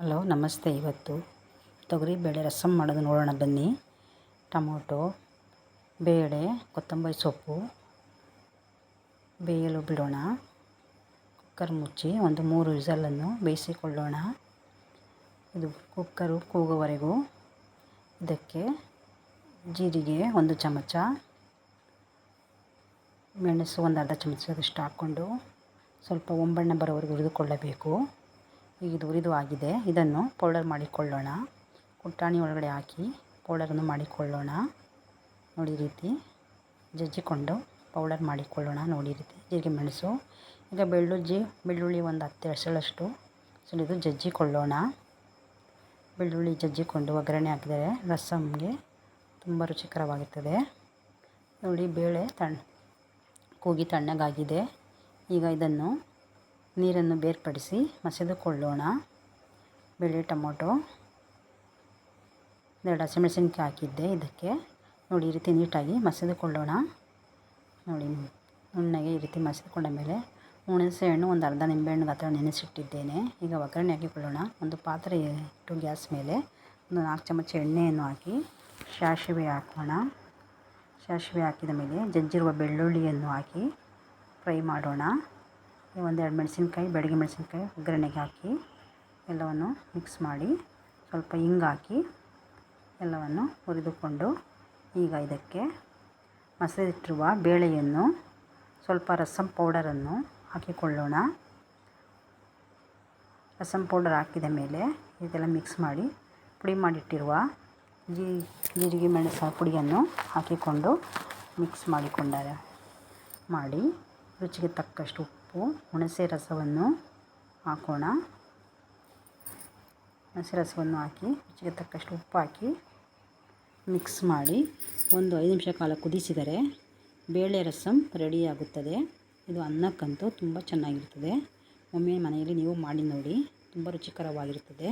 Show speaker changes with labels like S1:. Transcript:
S1: Hello ನಮಸ್ತೆ. ಇವತ್ತು ತೊಗರಿಬೇಳೆ ರಸಮ್ ಮಾಡೋದು ನೋಡೋಣ ಬನ್ನಿ. ಟೊಮೊಟೊ, ಬೇಳೆ, ಕೊತ್ತಂಬರಿ ಸೊಪ್ಪು ಬೇಯಲು ಬಿಡೋಣ. ಕುಕ್ಕರ್ ಮುಚ್ಚಿ ಒಂದು 3 ವಿಸಲನ್ನು ಬೇಯಿಸಿಕೊಳ್ಳೋಣ. ಇದು ಕುಕ್ಕರು ಕೂಗುವವರೆಗೂ ಇದಕ್ಕೆ ಜೀರಿಗೆ 1 ಚಮಚ, ಮೆಣಸು ಒಂದು ಅರ್ಧ ಚಮಚದಷ್ಟು ಹಾಕ್ಕೊಂಡು ಸ್ವಲ್ಪ ಒಂಬಣ್ಣ ಬರೋವರೆಗೂ ಹುರಿದುಕೊಳ್ಳಬೇಕು. ಈಗ ಇದು ಹುರಿದು ಆಗಿದೆ. ಇದನ್ನು ಪೌಡರ್ ಮಾಡಿಕೊಳ್ಳೋಣ. ಕುಟ್ಟಾಣಿ ಒಳಗಡೆ ಹಾಕಿ ಪೌಡರನ್ನು ಮಾಡಿಕೊಳ್ಳೋಣ. ನೋಡಿ ಈ ರೀತಿ ಜಜ್ಜಿಕೊಂಡು ಪೌಡರ್ ಮಾಡಿಕೊಳ್ಳೋಣ. ನೋಡಿ ಈ ರೀತಿ ಜೀರಿಗೆ ಮೆಣಸು. ಈಗ ಬೆಳ್ಳುಳ್ಳಿ ಒಂದು 10 ಎಸಳಷ್ಟು ಸುಲಿದು ಜಜ್ಜಿಕೊಳ್ಳೋಣ. ಬೆಳ್ಳುಳ್ಳಿ ಜಜ್ಜಿಕೊಂಡು ಒಗ್ಗರಣೆ ಹಾಕಿದರೆ ರಸಮ್ಗೆ ತುಂಬ ರುಚಿಕರವಾಗಿರ್ತದೆ. ನೋಡಿ ಬೇಳೆ ಕೂಗಿ ತಣ್ಣಗಾಗಿದೆ. ಈಗ ಇದನ್ನು ನೀರನ್ನು ಬೇರ್ಪಡಿಸಿ ಮಸೆದುಕೊಳ್ಳೋಣ. ಬೇಳೆ, ಟೊಮೊಟೊ, 2 ಹಸಿಮೆಣಸಿನ್ಕಾಯಿ ಹಾಕಿದ್ದೆ ಇದಕ್ಕೆ. ನೋಡಿ ಈ ರೀತಿ ನೀಟಾಗಿ ಮಸೆದುಕೊಳ್ಳೋಣ. ನೋಡಿ ನುಣ್ಣಗೆ ಈ ರೀತಿ ಮಸೆದುಕೊಂಡ ಮೇಲೆ ಹುಣಸೆ ಹಣ್ಣು ಒಂದು ಅರ್ಧ ನಿಂಬೆಹಣ್ಣು ಗಾತ್ರ ನೆನೆಸಿಟ್ಟಿದ್ದೇನೆ. ಈಗ ಒಗ್ಗರಣೆ ಹಾಕಿಕೊಳ್ಳೋಣ. ಒಂದು ಪಾತ್ರೆ ಇಟ್ಟು ಗ್ಯಾಸ್ ಮೇಲೆ ಒಂದು 4 ಚಮಚ ಎಣ್ಣೆಯನ್ನು ಹಾಕಿ ಸಾಸಿವೆ ಹಾಕೋಣ. ಸಾಸಿವೆ ಹಾಕಿದ ಮೇಲೆ ಜಜ್ಜಿರುವ ಬೆಳ್ಳುಳ್ಳಿಯನ್ನು ಹಾಕಿ ಫ್ರೈ ಮಾಡೋಣ. ಒಂದೆರಡು ಮೆಣಸಿನ್ಕಾಯಿ, ಬ್ಯಾಡಗಿ ಮೆಣಸಿನ್ಕಾಯಿ ಒಗ್ಗರಣೆಗೆ ಹಾಕಿ ಎಲ್ಲವನ್ನು ಮಿಕ್ಸ್ ಮಾಡಿ ಸ್ವಲ್ಪ ಹಿಂಗೆ ಹಾಕಿ ಎಲ್ಲವನ್ನು ಹುರಿದುಕೊಂಡು ಈಗ ಇದಕ್ಕೆ ಮಸೆದಿಟ್ಟಿರುವ ಬೇಳೆಯನ್ನು ಸ್ವಲ್ಪ ರಸಮ್ ಪೌಡರನ್ನು ಹಾಕಿಕೊಳ್ಳೋಣ. ರಸಮ್ ಪೌಡರ್ ಹಾಕಿದ ಮೇಲೆ ಇದೆಲ್ಲ ಮಿಕ್ಸ್ ಮಾಡಿ ಪುಡಿ ಮಾಡಿಟ್ಟಿರುವ ಜೀರಿಗೆ ಮೆಣಸು ಪುಡಿಯನ್ನು ಹಾಕಿಕೊಂಡು ಮಿಕ್ಸ್ ಮಾಡಿ ರುಚಿಗೆ ತಕ್ಕಷ್ಟು ಉಪ್ಪು, ಹುಣಸೆ ರಸವನ್ನು ಹಾಕೋಣ. ಹುಣಸೆ ರಸವನ್ನು ಹಾಕಿ ರುಚಿಗೆ ತಕ್ಕಷ್ಟು ಉಪ್ಪು ಹಾಕಿ ಮಿಕ್ಸ್ ಮಾಡಿ ಒಂದು 5 ನಿಮಿಷ ಕಾಲ ಕುದಿಸಿದರೆ ಬೇಳೆ ರಸಮ್ ರೆಡಿಯಾಗುತ್ತದೆ. ಇದು ಅನ್ನಕ್ಕಂತೂ ತುಂಬ ಚೆನ್ನಾಗಿರ್ತದೆ. ಒಮ್ಮೆ ಮನೆಯಲ್ಲಿ ನೀವು ಮಾಡಿ ನೋಡಿ, ತುಂಬ ರುಚಿಕರವಾಗಿರುತ್ತದೆ.